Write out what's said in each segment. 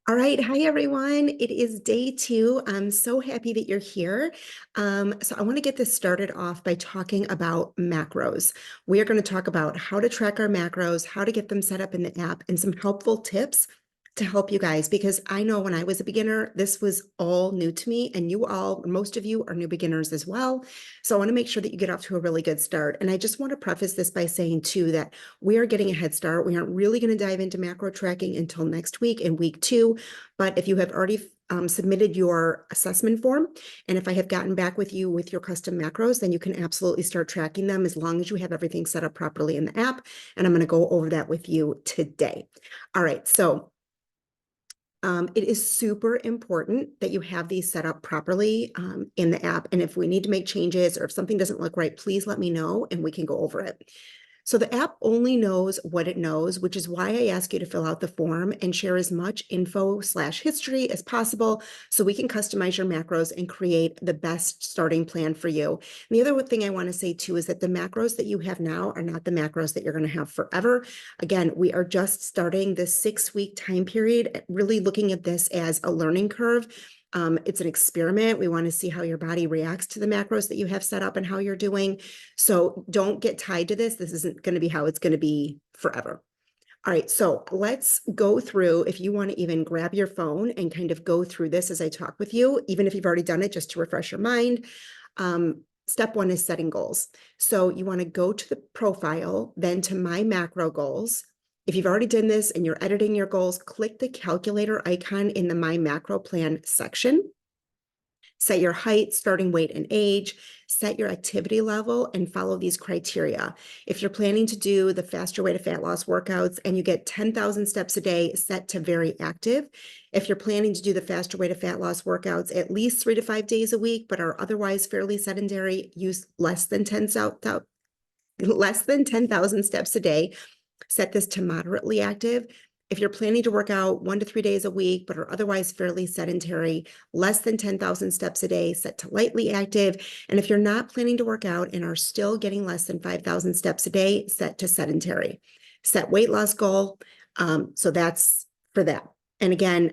All right. Hi, everyone. It is day 2. I'm so happy that you're here. So I want to get this started off by talking about macros. We are going to talk about how to track our macros, how to get them set up in the app, and some helpful tips to help you guys, because I know when I was a beginner, this was all new to me, and most of you are new beginners as well. So I want to make sure that you get off to a really good start. And I just want to preface this by saying too, that we are getting a head start. We aren't really going to dive into macro tracking until next week in week 2. But if you have already submitted your assessment form, and if I have gotten back with you with your custom macros, then you can absolutely start tracking them as long as you have everything set up properly in the app. And I'm going to go over that with you today. All right. So it is super important that you have these set up properly in the app. And if we need to make changes or if something doesn't look right, please let me know and we can go over it. So the app only knows what it knows, which is why I ask you to fill out the form and share as much info/history as possible so we can customize your macros and create the best starting plan for you. And the other thing I want to say too is that the macros that you have now are not the macros that you're going to have forever. Again, we are just starting this 6-week time period, really looking at this as a learning curve. It's an experiment. We want to see how your body reacts to the macros that you have set up and how you're doing. So don't get tied to this. This isn't going to be how it's going to be forever. All right, so let's go through. If you want to even grab your phone and kind of go through this as I talk with you, even if you've already done it, just to refresh your mind. Step 1 is setting goals. So you want to go to the profile, then to my macro goals. If you've already done this and you're editing your goals, click the calculator icon in the My Macro Plan section. Set your height, starting weight, and age, set your activity level, and follow these criteria. If you're planning to do the Faster Way to Fat Loss workouts and you get 10,000 steps a day, set to very active. If you're planning to do the Faster Way to Fat Loss workouts at least 3 to 5 days a week, but are otherwise fairly sedentary, use less than 10,000 steps a day, set this to moderately active. If you're planning to work out 1 to 3 days a week, but are otherwise fairly sedentary, less than 10,000 steps a day, set to lightly active. And if you're not planning to work out and are still getting less than 5,000 steps a day, set to sedentary. Set weight loss goal. So that's for that. And again,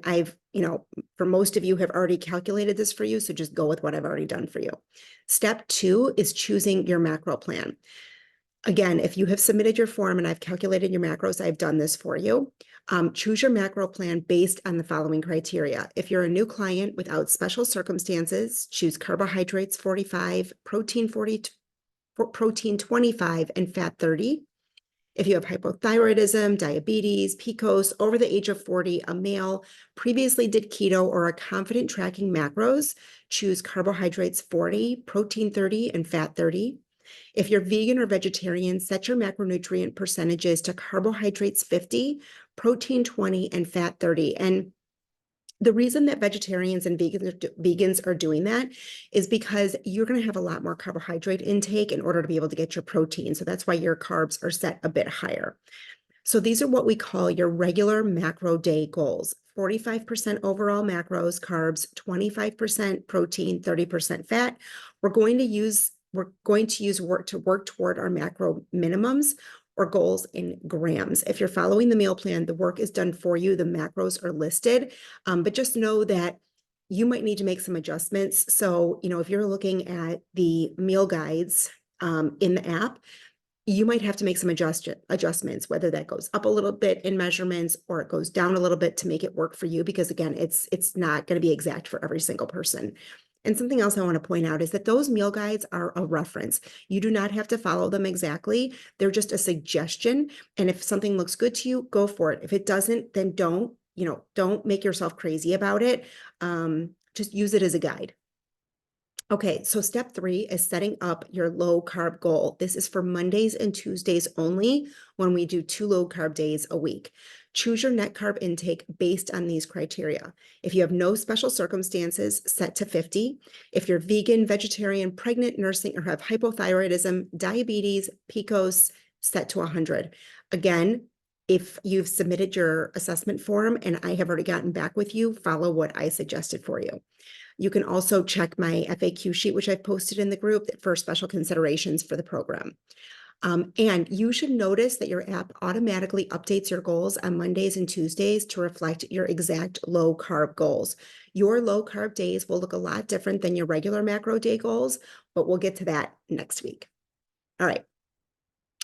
for most of you have already calculated this for you, so just go with what I've already done for you. Step 2 is choosing your macro plan. Again, if you have submitted your form and I've calculated your macros, I've done this for you. Choose your macro plan based on the following criteria. If you're a new client without special circumstances, choose carbohydrates 45, protein 25, and fat 30. If you have hypothyroidism, diabetes, PCOS, over the age of 40, a male, previously did keto, or are confident tracking macros, choose carbohydrates 40, protein 30, and fat 30. If you're vegan or vegetarian, set your macronutrient percentages to carbohydrates 50, protein 20, and fat 30. And the reason that vegetarians and vegans are doing that is because you're going to have a lot more carbohydrate intake in order to be able to get your protein. So that's why your carbs are set a bit higher. So these are what we call your regular macro day goals. 45% overall macros, carbs, 25% protein, 30% fat. We're going to use work toward our macro minimums or goals in grams. If you're following the meal plan, the work is done for you. The macros are listed, but just know that you might need to make some adjustments. So, if you're looking at the meal guides in the app, you might have to make some adjustments, whether that goes up a little bit in measurements or it goes down a little bit to make it work for you, because again, it's not going to be exact for every single person. And something else I want to point out is that those meal guides are a reference. You do not have to follow them exactly. They're just a suggestion. And if something looks good to you, go for it. If it doesn't, then don't make yourself crazy about it. Just use it as a guide. Okay, so step 3 is setting up your low carb goal. This is for Mondays and Tuesdays only, when we do 2 low carb days a week. Choose your net carb intake based on these criteria. If you have no special circumstances, set to 50. If you're vegan, vegetarian, pregnant, nursing, or have hypothyroidism, diabetes, PCOS, set to 100. Again, if you've submitted your assessment form and I have already gotten back with you, follow what I suggested for you. You can also check my FAQ sheet, which I've posted in the group, for special considerations for the program. And you should notice that your app automatically updates your goals on Mondays and Tuesdays to reflect your exact low carb goals. Your low carb days will look a lot different than your regular macro day goals, but we'll get to that next week. All right.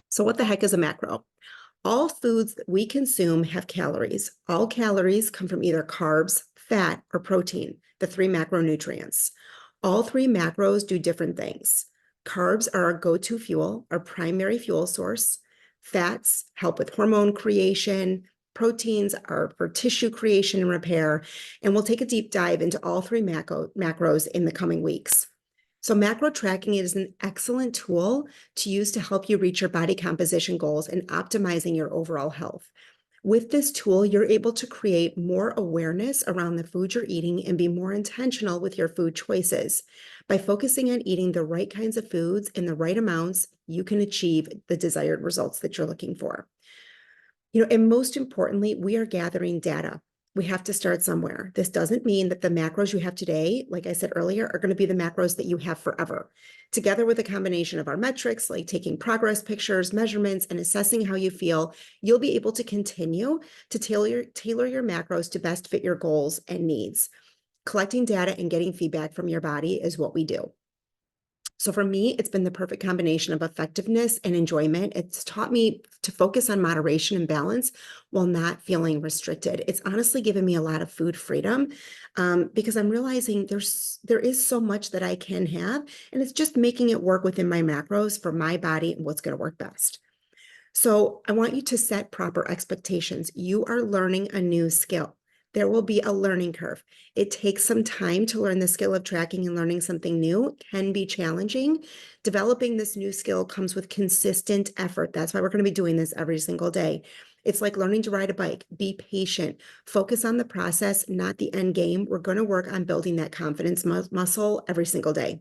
So what the heck is a macro? All foods that we consume have calories. All calories come from either carbs, fat, or protein, the three macronutrients. All three macros do different things. Carbs are our go-to fuel, our primary fuel source. Fats help with hormone creation. Proteins are for tissue creation and repair. And we'll take a deep dive into all three macros in the coming weeks. So macro tracking is an excellent tool to use to help you reach your body composition goals and optimizing your overall health. With this tool, you're able to create more awareness around the food you're eating and be more intentional with your food choices. By focusing on eating the right kinds of foods in the right amounts, you can achieve the desired results that you're looking for. And most importantly, we are gathering data. We have to start somewhere. This doesn't mean that the macros you have today, like I said earlier, are going to be the macros that you have forever. Together with a combination of our metrics, like taking progress pictures, measurements, and assessing how you feel, you'll be able to continue to tailor your macros to best fit your goals and needs. Collecting data and getting feedback from your body is what we do. So for me, it's been the perfect combination of effectiveness and enjoyment. It's taught me to focus on moderation and balance while not feeling restricted. It's honestly given me a lot of food freedom because I'm realizing there is so much that I can have, and it's just making it work within my macros for my body and what's going to work best. So I want you to set proper expectations. You are learning a new skill. There will be a learning curve. It takes some time to learn the skill of tracking, and learning something new can be challenging. Developing this new skill comes with consistent effort. That's why we're going to be doing this every single day. It's like learning to ride a bike. Be patient. Focus on the process, not the end game. We're going to work on building that confidence muscle every single day.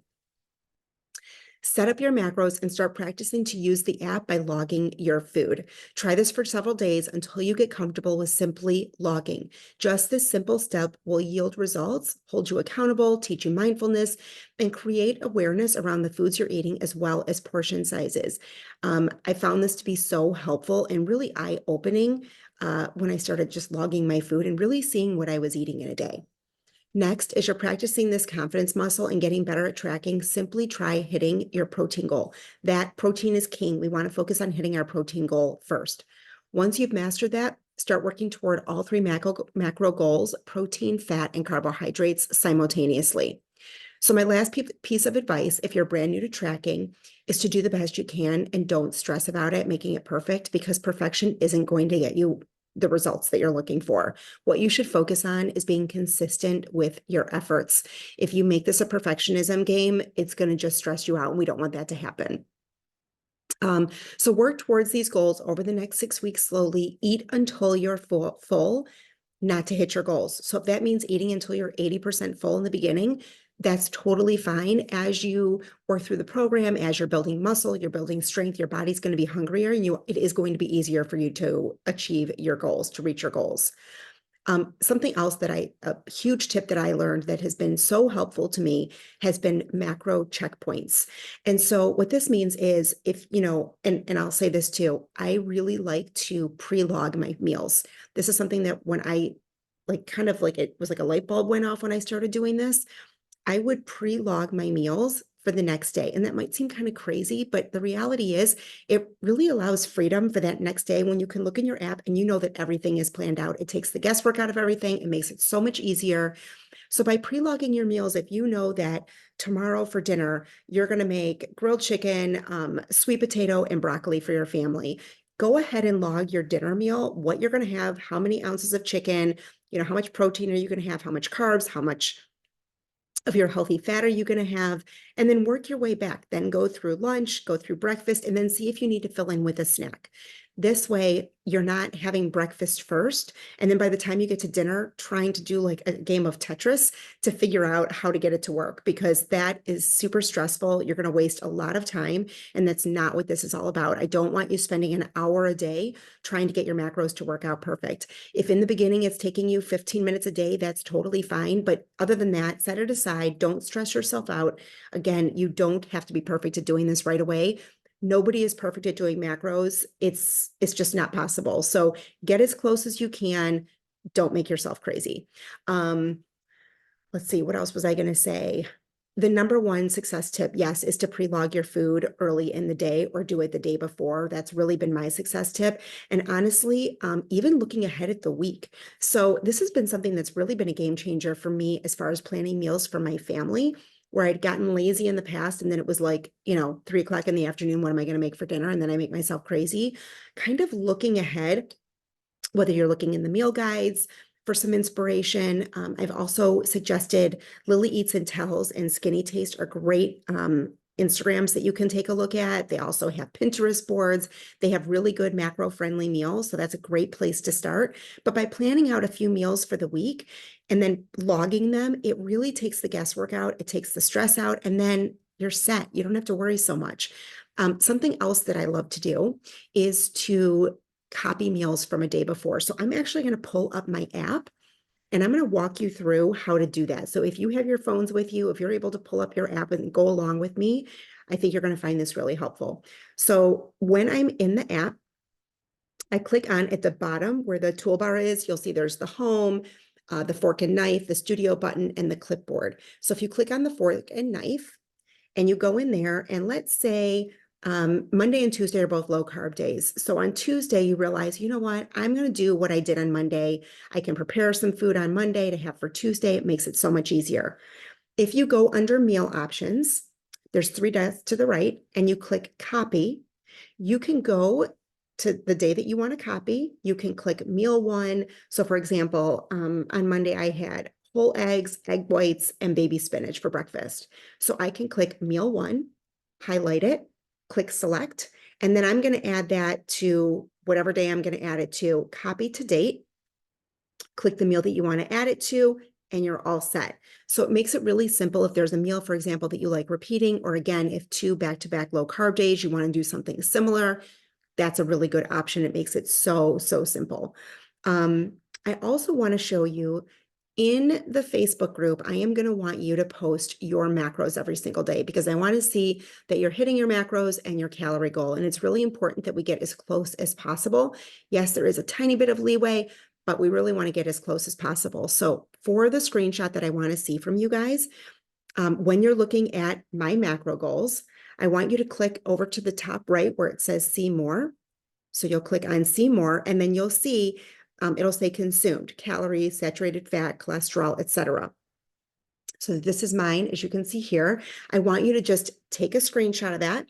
Set up your macros and start practicing to use the app by logging your food. Try this for several days until you get comfortable with simply logging. Just this simple step will yield results, hold you accountable, teach you mindfulness, and create awareness around the foods you're eating as well as portion sizes. I found this to be so helpful and really eye-opening when I started just logging my food and really seeing what I was eating in a day. Next, as you're practicing this confidence muscle and getting better at tracking, simply try hitting your protein goal. That protein is king. We want to focus on hitting our protein goal first. Once you've mastered that, start working toward all three macro goals: protein, fat, and carbohydrates simultaneously. So my last piece of advice, if you're brand new to tracking, is to do the best you can and don't stress about it, making it perfect, because perfection isn't going to get you the results that you're looking for. What you should focus on is being consistent with your efforts. If you make this a perfectionism game, it's going to just stress you out, and we don't want that to happen. So work towards these goals over the next 6 weeks slowly. Eat until you're full, not to hit your goals. So if that means eating until you're 80% full in the beginning, that's totally fine. As you work through the program, as you're building muscle, you're building strength, your body's going to be hungrier, and it is going to be easier for you to achieve your goals, to reach your goals. Something else a huge tip that I learned that has been so helpful to me has been macro checkpoints. And so what this means is and I'll say this too, I really like to pre-log my meals. This is something that when I it was like a light bulb went off when I started doing this. I would pre-log my meals for the next day. And that might seem kind of crazy, but the reality is it really allows freedom for that next day when you can look in your app and you know that everything is planned out. It takes the guesswork out of everything. It makes it so much easier. So by pre-logging your meals, if you know that tomorrow for dinner, you're going to make grilled chicken, sweet potato, and broccoli for your family, go ahead and log your dinner meal, what you're going to have, how many ounces of chicken, how much protein are you going to have, how much carbs, how much of your healthy fat are you going to have, and then work your way back. Then go through lunch, go through breakfast, and then see if you need to fill in with a snack. This way, you're not having breakfast first, and then by the time you get to dinner, trying to do like a game of Tetris to figure out how to get it to work, because that is super stressful. You're going to waste a lot of time, and that's not what this is all about. I don't want you spending an hour a day trying to get your macros to work out perfect. If in the beginning it's taking you 15 minutes a day, that's totally fine. But other than that, set it aside. Don't stress yourself out. Again, you don't have to be perfect at doing this right away. Nobody is perfect at doing macros. It's just not possible. So get as close as you can. Don't make yourself crazy. Um, let's see, what else was I going to say? The number one success tip, yes, is to pre-log your food early in the day or do it the day before. That's really been my success tip. And honestly, even looking ahead at the week. So this has been something that's really been a game changer for me as far as planning meals for my family, where I'd gotten lazy in the past. And then it was like, 3 o'clock in the afternoon, what am I going to make for dinner? And then I make myself crazy. Kind of looking ahead, whether you're looking in the meal guides for some inspiration. I've also suggested Lily Eats and Tells and Skinny Taste are great Instagrams that you can take a look at. They also have Pinterest boards. They have really good macro friendly meals. So that's a great place to start. But by planning out a few meals for the week and then logging them, it really takes the guesswork out. It takes the stress out, and then you're set. You don't have to worry so much. Something else that I love to do is to copy meals from a day before. So I'm actually going to pull up my app and I'm going to walk you through how to do that. So if you have your phones with you, if you're able to pull up your app and go along with me, I think you're going to find this really helpful. So when I'm in the app, I click on at the bottom where the toolbar is. You'll see there's the home, the fork and knife, the studio button, and the clipboard. So if you click on the fork and knife, and you go in there, and let's say Monday and Tuesday are both low carb days. So on Tuesday, you realize, you know what, I'm going to do what I did on Monday. I can prepare some food on Monday to have for Tuesday. It makes it so much easier. If you go under meal options, there's 3 dots to the right, and you click copy. You can go to the day that you want to copy. You can click meal one. So for example, on Monday, I had whole eggs, egg whites, and baby spinach for breakfast. So I can click meal one, highlight it, click select, and then I'm going to add that to whatever day I'm going to add it to, copy to date, click the meal that you want to add it to, and you're all set. So it makes it really simple. If there's a meal, for example, that you like repeating, or again, if 2 back-to-back low carb days, you want to do something similar, that's a really good option. It makes it so, so simple. I also want to show you in the Facebook group, I am going to want you to post your macros every single day because I want to see that you're hitting your macros and your calorie goal. And it's really important that we get as close as possible. Yes, there is a tiny bit of leeway, but we really want to get as close as possible. So for the screenshot that I want to see from you guys, when you're looking at my macro goals, I want you to click over to the top right where it says see more. So you'll click on see more, and then you'll see it'll say consumed, calories, saturated fat, cholesterol, etc. So this is mine, as you can see here. I want you to just take a screenshot of that.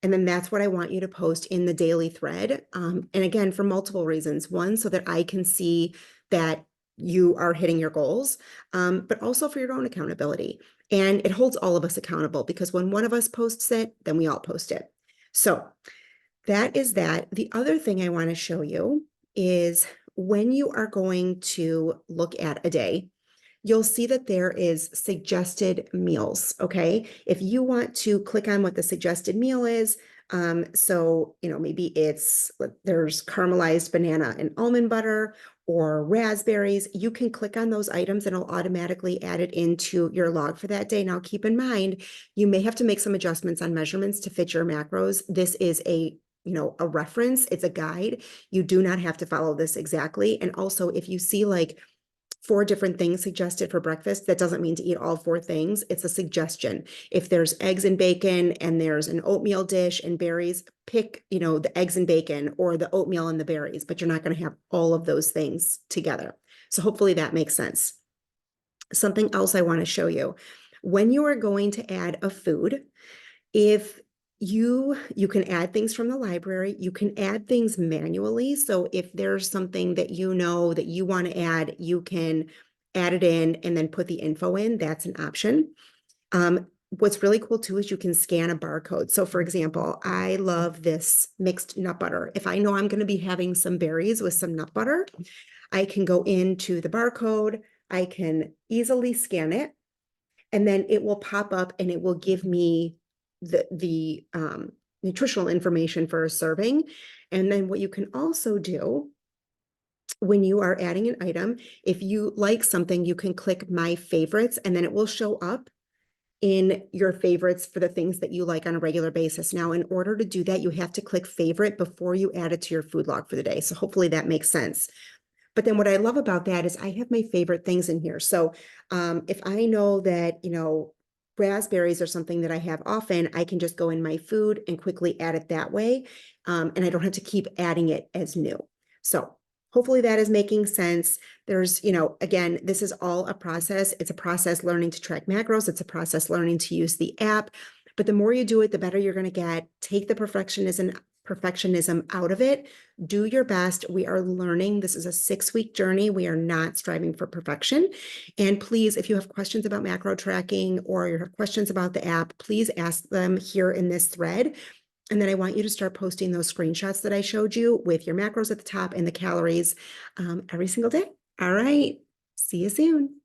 And then that's what I want you to post in the daily thread. And again, for multiple reasons. One, so that I can see that you are hitting your goals, but also for your own accountability. And it holds all of us accountable because when one of us posts it, then we all post it. So that is that. The other thing I want to show you is when you are going to look at a day, you'll see that there is suggested meals. Okay. If you want to click on what the suggested meal is, so, maybe there's caramelized banana and almond butter or raspberries, you can click on those items and it'll automatically add it into your log for that day. Now, keep in mind, you may have to make some adjustments on measurements to fit your macros. This is a reference, it's a guide. You do not have to follow this exactly. And also, if you see like 4 different things suggested for breakfast, that doesn't mean to eat all 4 things. It's a suggestion. If there's eggs and bacon and there's an oatmeal dish and berries, pick, the eggs and bacon or the oatmeal and the berries, but you're not going to have all of those things together. So hopefully that makes sense. Something else I want to show you. When you are going to add a food, if you can add things from the library, you can add things manually. So if there's something that you know that you want to add, you can add it in and then put the info in. That's an option. What's really cool too is you can scan a barcode. So for example, I love this mixed nut butter. If I know I'm going to be having some berries with some nut butter, I can go into the barcode, I can easily scan it, and then it will pop up and it will give me the nutritional information for a serving. And then what you can also do when you are adding an item, if you like something, you can click my favorites and then it will show up in your favorites for the things that you like on a regular basis. Now, in order to do that, you have to click favorite before you add it to your food log for the day. So hopefully that makes sense. But then what I love about that is I have my favorite things in here. So if I know that, raspberries are something that I have often, I can just go in my food and quickly add it that way. And I don't have to keep adding it as new. So hopefully that is making sense. There's, again, this is all a process. It's a process learning to track macros. It's a process learning to use the app. But the more you do it, the better you're going to get. Take the perfectionism out of it. Do your best. We are learning. This is a 6-week journey. We are not striving for perfection. And please, if you have questions about macro tracking or you have questions about the app, please ask them here in this thread. And then I want you to start posting those screenshots that I showed you with your macros at the top and the calories every single day. All right. See you soon.